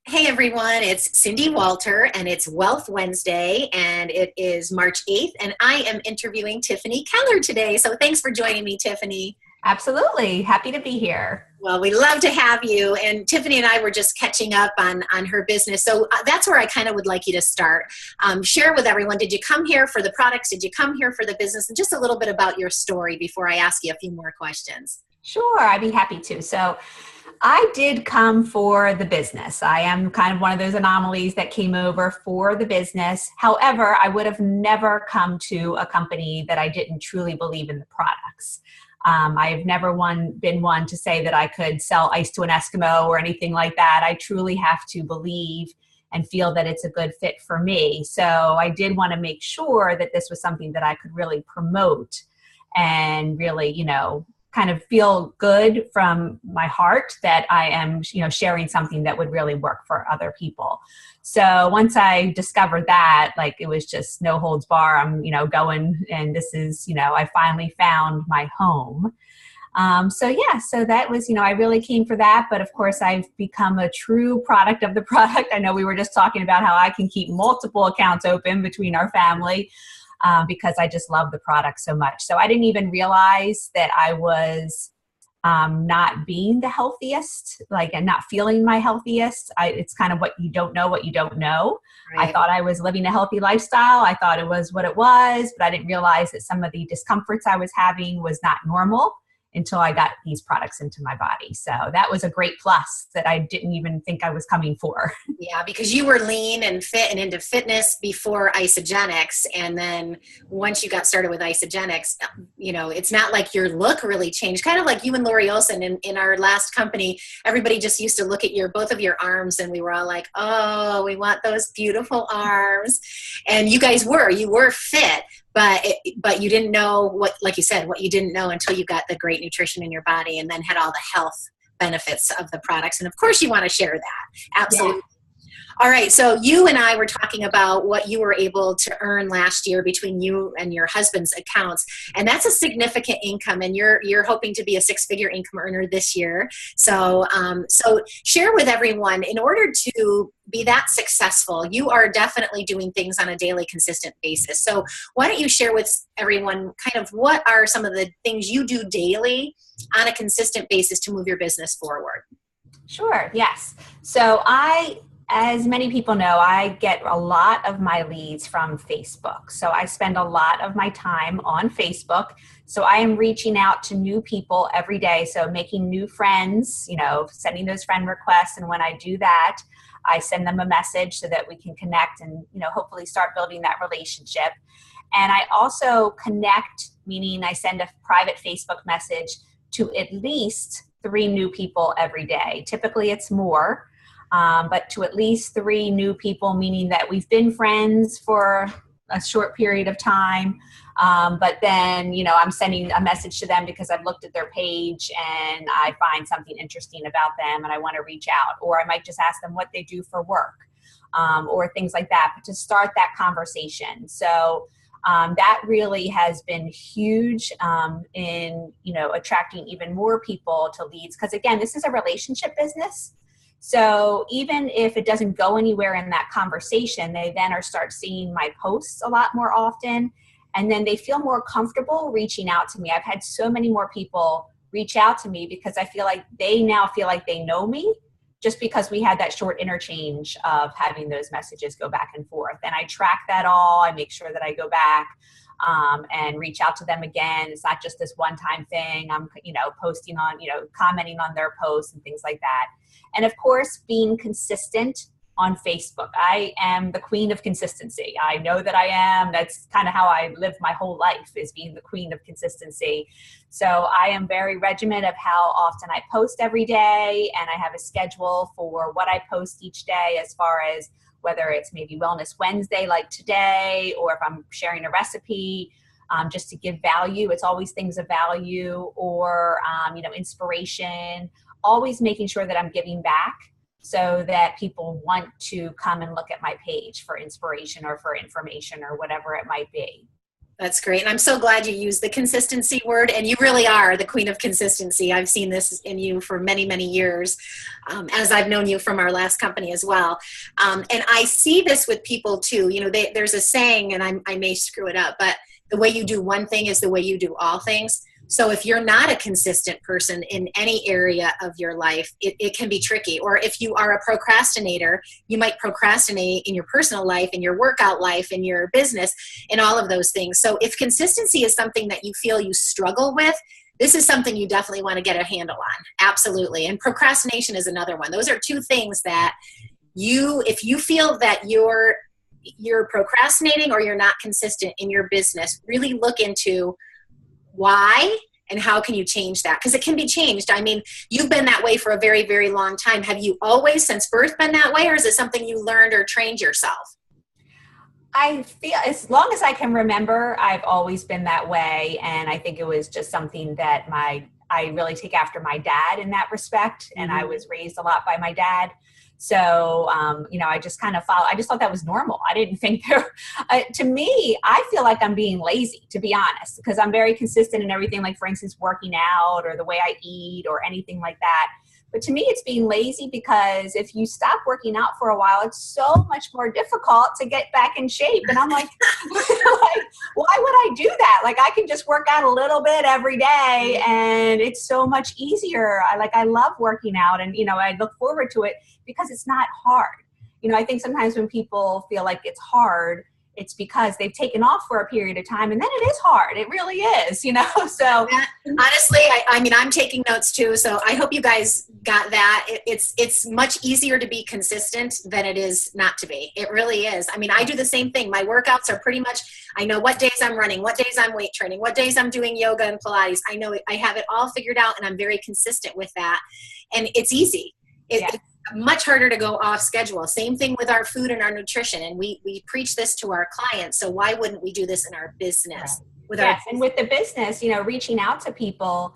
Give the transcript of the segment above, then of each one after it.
Hey everyone, it's Cindy Walter and it's Wealth Wednesday and it is March 8th and I am interviewing Tiffany Kellar today. So thanks for joining me, Tiffany. Absolutely. Happy to be here. Well, we love to have you. And Tiffany and I were just catching up on her business. So that's where I kind of would like you to start. Share with everyone, did you come here for the products? Did you come here for the business? And just a little bit about your story before I ask you a few more questions. Sure, I'd be happy to. So I did come for the business. I am kind of one of those anomalies that came over for the business. However, I would have never come to a company that I didn't truly believe in the products. I have never been one to say that I could sell ice to an Eskimo or anything like that. I truly have to believe and feel that it's a good fit for me. So I did want to make sure that this was something that I could really promote and really, kind of feel good from my heart that I am, sharing something that would really work for other people. So once I discovered that, like it was just no holds bar. I'm, going, and this is, I finally found my home. So that was, I really came for that. But of course, I've become a true product of the product. I know we were just talking about how I can keep multiple accounts open between our family. Because I just love the product so much. So I didn't even realize that I was not being the healthiest, and not feeling my healthiest. It's kind of what you don't know, what you don't know. Right. I thought I was living a healthy lifestyle. I thought it was what it was, but I didn't realize that some of the discomforts I was having was not normal until I got these products into my body. So that was a great plus that I didn't even think I was coming for. Yeah, because you were lean and fit and into fitness before isogenics. And then once you got started with isogenics, it's not like your look really changed. Kind of like you and Lori Olson in our last company, everybody just used to look at both of your arms and we were all like, oh, we want those beautiful arms. And you were fit. But you didn't know like you said, what you didn't know until you got the great nutrition in your body and then had all the health benefits of the products. And of course you want to share that. Absolutely. Yeah. All right. So you and I were talking about what you were able to earn last year between you and your husband's accounts. And that's a significant income. And you're hoping to be a six-figure income earner this year. So share with everyone, in order to be that successful, you are definitely doing things on a daily, consistent basis. So why don't you share with everyone kind of what are some of the things you do daily on a consistent basis to move your business forward? Sure. Yes. So as many people know, I get a lot of my leads from Facebook. So I spend a lot of my time on Facebook. So I am reaching out to new people every day. So making new friends, sending those friend requests. And when I do that, I send them a message so that we can connect and, hopefully start building that relationship. And I also connect, meaning I send a private Facebook message to at least 3 new people every day. Typically it's more. But to at least 3 new people, meaning that we've been friends for a short period of time. But then, I'm sending a message to them because I've looked at their page and I find something interesting about them and I want to reach out. Or I might just ask them what they do for work, or things like that, but to start that conversation. So that really has been huge in, attracting even more people to leads. Because again, this is a relationship business. So even if it doesn't go anywhere in that conversation, they then start seeing my posts a lot more often. And then they feel more comfortable reaching out to me. I've had so many more people reach out to me because I feel like they now feel like they know me just because we had that short interchange of having those messages go back and forth. And I track that all. I make sure that I go back and reach out to them again. It's not just this one-time thing. I'm, posting on, commenting on their posts and things like that. And of course, being consistent on Facebook. I am the queen of consistency. I know that I am. That's kind of how I lived my whole life, is being the queen of consistency. So I am very regimented of how often I post every day, and I have a schedule for what I post each day, as far as whether it's maybe Wellness Wednesday like today, or if I'm sharing a recipe, just to give value. It's always things of value, or inspiration, always making sure that I'm giving back so that people want to come and look at my page for inspiration or for information or whatever it might be. That's great. And I'm so glad you used the consistency word. And you really are the queen of consistency. I've seen this in you for many, many years, as I've known you from our last company as well. And I see this with people too. You know, there's a saying, and I may screw it up, but the way you do one thing is the way you do all things. So if you're not a consistent person in any area of your life, it can be tricky. Or if you are a procrastinator, you might procrastinate in your personal life, in your workout life, in your business, in all of those things. So if consistency is something that you feel you struggle with, this is something you definitely want to get a handle on. Absolutely. And procrastination is another one. Those are two things that if you feel that you're procrastinating or you're not consistent in your business, really look into why and how can you change that? Because it can be changed. I mean, you've been that way for a very, very long time. Have you always since birth been that way, or is it something you learned or trained yourself? I feel as long as I can remember, I've always been that way. And I think it was just something that I really take after my dad in that respect. And I was raised a lot by my dad. So, I just kind of I just thought that was normal. I didn't think to me, I feel like I'm being lazy, to be honest, because I'm very consistent in everything, like for instance, working out or the way I eat or anything like that. But to me, it's being lazy because if you stop working out for a while, it's so much more difficult to get back in shape. And I'm like, why would I do that? Like, I can just work out a little bit every day and it's so much easier. I love working out and, I look forward to it because it's not hard. I think sometimes when people feel like it's hard, it's because they've taken off for a period of time and then it is hard. It really is, so. Yeah, honestly, I mean, I'm taking notes too. So I hope you guys got that. It's much easier to be consistent than it is not to be. It really is. I mean, I do the same thing. My workouts are pretty much, I know what days I'm running, what days I'm weight training, what days I'm doing yoga and Pilates. I know I have it all figured out and I'm very consistent with that. And it's easy. It's much harder to go off schedule. Same thing with our food and our nutrition. And we preach this to our clients. So why wouldn't we do this in our business? And with the business, reaching out to people,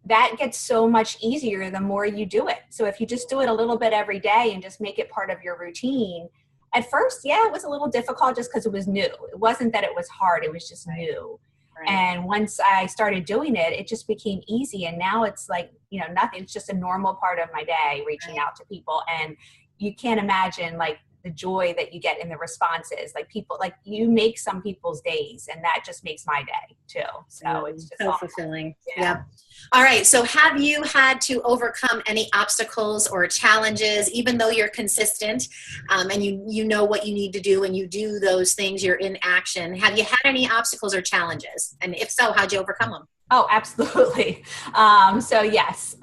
that gets so much easier the more you do it. So if you just do it a little bit every day and just make it part of your routine, at first, it was a little difficult just because it was new. It wasn't that it was hard. It was just new. Right. And once I started doing it, it just became easy. And now it's like, nothing. It's just a normal part of my day, reaching out to people. And you can't imagine like the joy that you get in the responses. Like people, like you make some people's days and that just makes my day too. So it's just so fulfilling. Yeah. All right. So have you had to overcome any obstacles or challenges, even though you're consistent and you know what you need to do and you do those things, you're in action. Have you had any obstacles or challenges? And if so, how'd you overcome them? Oh, absolutely. So yes.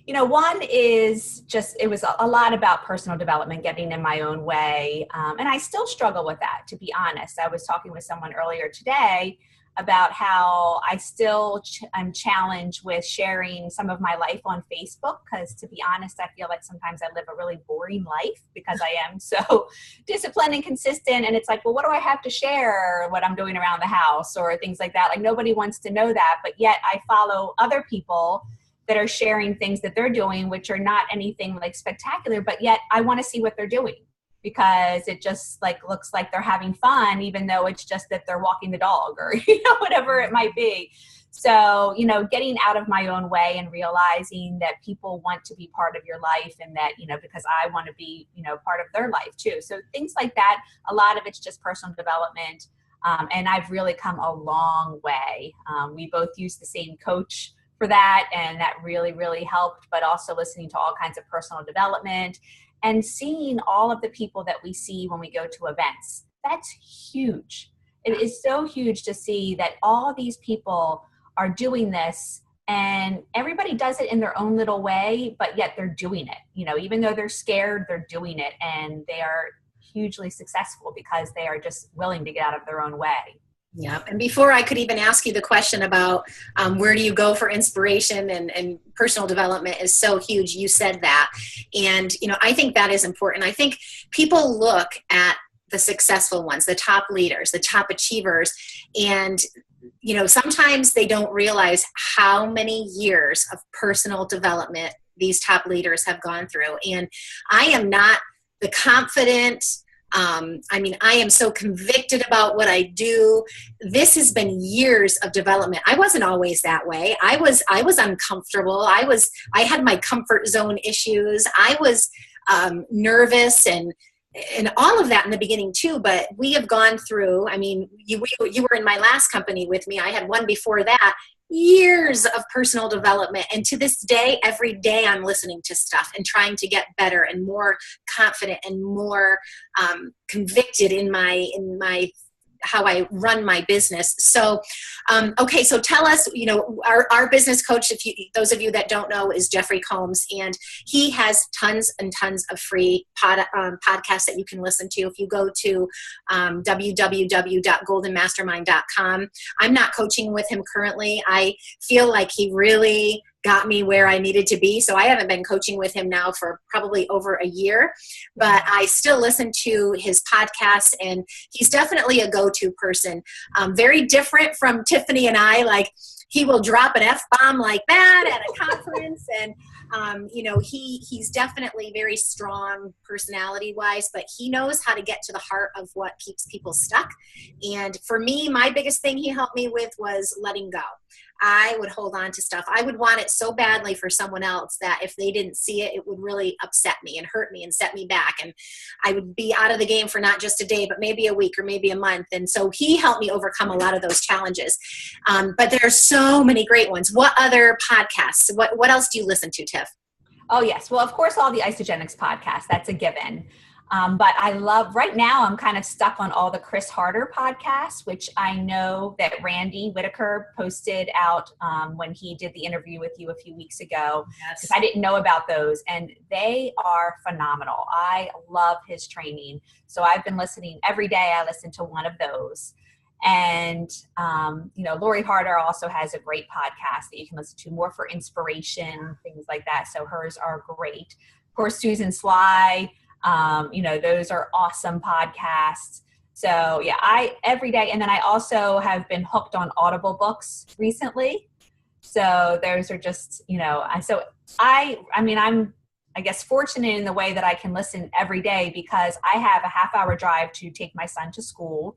One is just, it was a lot about personal development, getting in my own way. And I still struggle with that, to be honest. I was talking with someone earlier today about how I still am challenged with sharing some of my life on Facebook. Because to be honest, I feel like sometimes I live a really boring life because I am so disciplined and consistent. And it's like, well, what do I have to share? What I'm doing around the house or things like that. Like nobody wants to know that. But yet I follow other people that are sharing things that they're doing, which are not anything like spectacular, but yet I want to see what they're doing because it just like looks like they're having fun, even though it's just that they're walking the dog or, whatever it might be. So, getting out of my own way and realizing that people want to be part of your life and that, because I want to be, part of their life too. So things like that, a lot of it's just personal development. And I've really come a long way. We both use the same coach for that, and that really, really helped, but also listening to all kinds of personal development and seeing all of the people that we see when we go to events. That's huge. It is so huge to see that all of these people are doing this and everybody does it in their own little way, but yet they're doing it. Even though they're scared, they're doing it and they are hugely successful because they are just willing to get out of their own way. Yeah. And before I could even ask you the question about where do you go for inspiration and personal development is so huge. You said that. And, I think that is important. I think people look at the successful ones, the top leaders, the top achievers, and, sometimes they don't realize how many years of personal development these top leaders have gone through. And I am not the confident, I mean, I am so convicted about what I do. This has been years of development. I wasn't always that way. I was uncomfortable. I had my comfort zone issues. I was nervous and all of that in the beginning too, but we have gone through, I mean, you were in my last company with me. I had one before that, years of personal development. And to this day, every day I'm listening to stuff and trying to get better and more confident and more convicted in my how I run my business. So, okay, so tell us, you know, our business coach, those of you that don't know, is Jeffrey Combs, and he has tons and tons of free podcasts that you can listen to. If you go to www.goldenmastermind.com, I'm not coaching with him currently. I feel like he really got me where I needed to be. So I haven't been coaching with him now for probably over a year, but I still listen to his podcasts, and he's definitely a go-to person. Very different from Tiffany and I. Like, he will drop an F-bomb like that at a conference, and you know, he's definitely very strong personality-wise, but he knows how to get to the heart of what keeps people stuck. And for me, my biggest thing he helped me with was letting go. I would hold on to stuff. I would want it so badly for someone else that if they didn't see it, it would really upset me and hurt me and set me back. And I would be out of the game for not just a day, but maybe a week or maybe a month. And so he helped me overcome a lot of those challenges. But there are so many great ones. What other podcasts? What else do you listen to, Tiff? Oh, yes. Well, of course, all the Isogenics podcasts, that's a given. But I love, right now, I'm kind of stuck on all the Chris Harder podcasts, which I know that Randy Whitaker posted out when he did the interview with you a few weeks ago. Yes. I didn't know about those, and they are phenomenal. I love his training. So I've been listening every day. I listen to one of those. And, you know, Lori Harder also has a great podcast that you can listen to, more for inspiration, things like that. So hers are great. Of course, Susan Sly, you know, those are awesome podcasts. So yeah, every day. And then I also have been hooked on Audible books recently. So those are just, you know, I mean, I'm, I guess, fortunate in the way that I can listen every day because I have a half-hour drive to take my son to school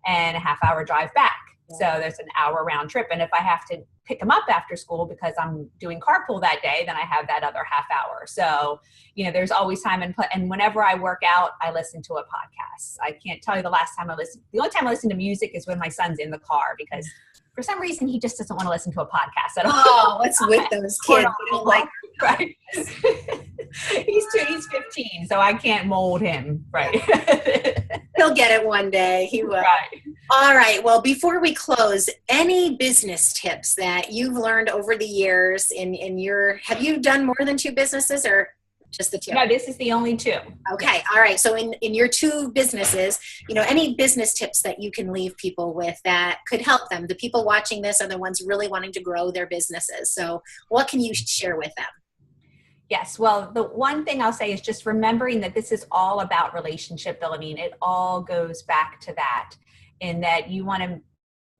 and a half-hour drive back. So there's an hour round trip. And if I have to pick him up after school because I'm doing carpool that day, then I have that other half hour. So, you know, there's always time and whenever I work out, I listen to a podcast. I can't tell you the last time the only time I listen to music is when my son's in the car because for some reason he just doesn't want to listen to a podcast at all. Oh, what's with those kids? Like, right. He's 15, so I can't mold him. Right. He'll get it one day. He will. Right. All right. Well, before we close, any business tips that you've learned over the years have you done more than 2 businesses or just the 2? No, this is the only 2. Okay. Yes. All right. So in your 2 businesses, you know, any business tips that you can leave people with that could help them? The people watching this are the ones really wanting to grow their businesses. So what can you share with them? Yes. Well, the one thing I'll say is just remembering that this is all about relationship building. It all goes back to that, in that you want to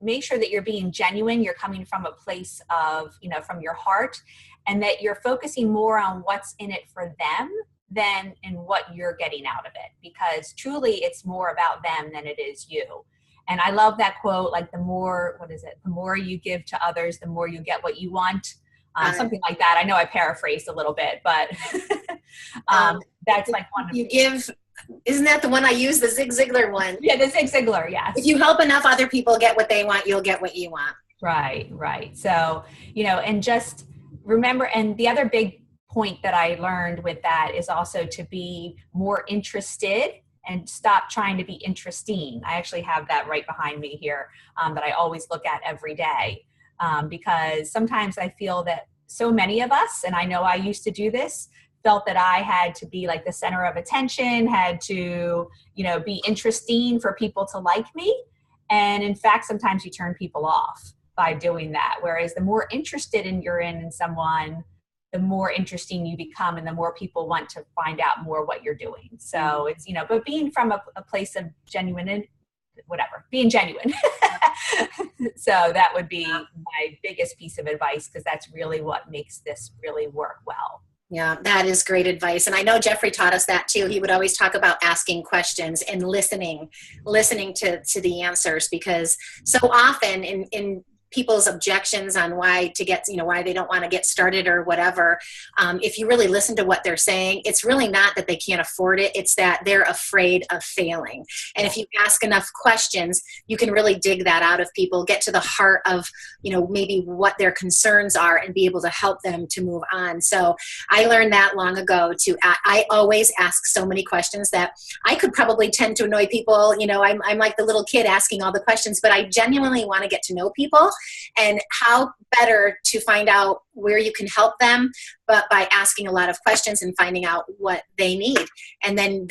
make sure that you're being genuine. You're coming from a place of, you know, from your heart, and that you're focusing more on what's in it for them than in what you're getting out of it. Because truly it's more about them than it is you. And I love that quote, like the more you give to others, the more you get what you want. Something like that. I know I paraphrased a little bit, but that's like one of isn't that the one I use, the Zig Ziglar one? Yeah, the Zig Ziglar, yes. If you help enough other people get what they want, you'll get what you want. Right. So, you know, and just remember, and the other big point that I learned with that is also to be more interested and stop trying to be interesting. I actually have that right behind me here that I always look at every day. Because sometimes I feel that so many of us, and I know I used to do this, felt that I had to be like the center of attention, had to, you know, be interesting for people to like me. And in fact, sometimes you turn people off by doing that. Whereas the more interested you're in someone, the more interesting you become and the more people want to find out more what you're doing. So it's, you know, but being from a place of being genuine. So that would be my biggest piece of advice, because that's really what makes this really work well. Yeah, that is great advice. And I know Jeffrey taught us that too. He would always talk about asking questions and listening to the answers, because so often in people's objections on why to get, why they don't want to get started or whatever, if you really listen to what they're saying, it's really not that they can't afford it. It's that they're afraid of failing. And if you ask enough questions, you can really dig that out of people, get to the heart of, maybe what their concerns are, and be able to help them to move on. So I learned that long ago I always ask so many questions that I could probably tend to annoy people. I'm like the little kid asking all the questions, but I genuinely want to get to know people, and how better to find out where you can help them, but by asking a lot of questions and finding out what they need. And then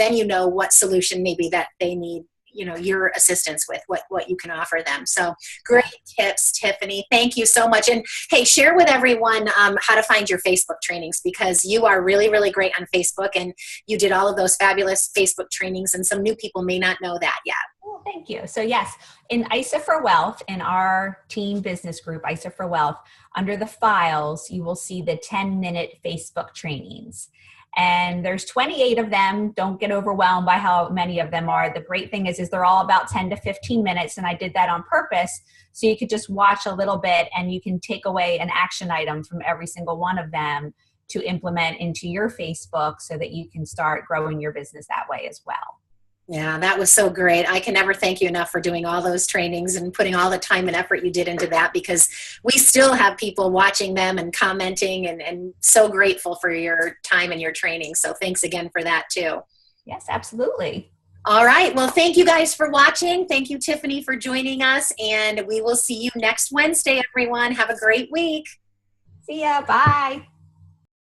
what solution maybe that they need, your assistance with, what you can offer them. So great tips, Tiffany. Thank you so much. And hey, share with everyone how to find your Facebook trainings, because you are really, really great on Facebook, and you did all of those fabulous Facebook trainings, and some new people may not know that yet. Well, thank you. So yes, in ISA for Wealth, in our team business group, ISA for Wealth, under the files, you will see the 10-minute Facebook trainings. And there's 28 of them. Don't get overwhelmed by how many of them are. The great thing is they're all about 10 to 15 minutes. And I did that on purpose. So you could just watch a little bit, and you can take away an action item from every single one of them to implement into your Facebook, so that you can start growing your business that way as well. Yeah, that was so great. I can never thank you enough for doing all those trainings and putting all the time and effort you did into that, because we still have people watching them and commenting, and so grateful for your time and your training. So thanks again for that too. Yes, absolutely. All right. Well, thank you guys for watching. Thank you, Tiffany, for joining us. And we will see you next Wednesday, everyone. Have a great week. See ya. Bye.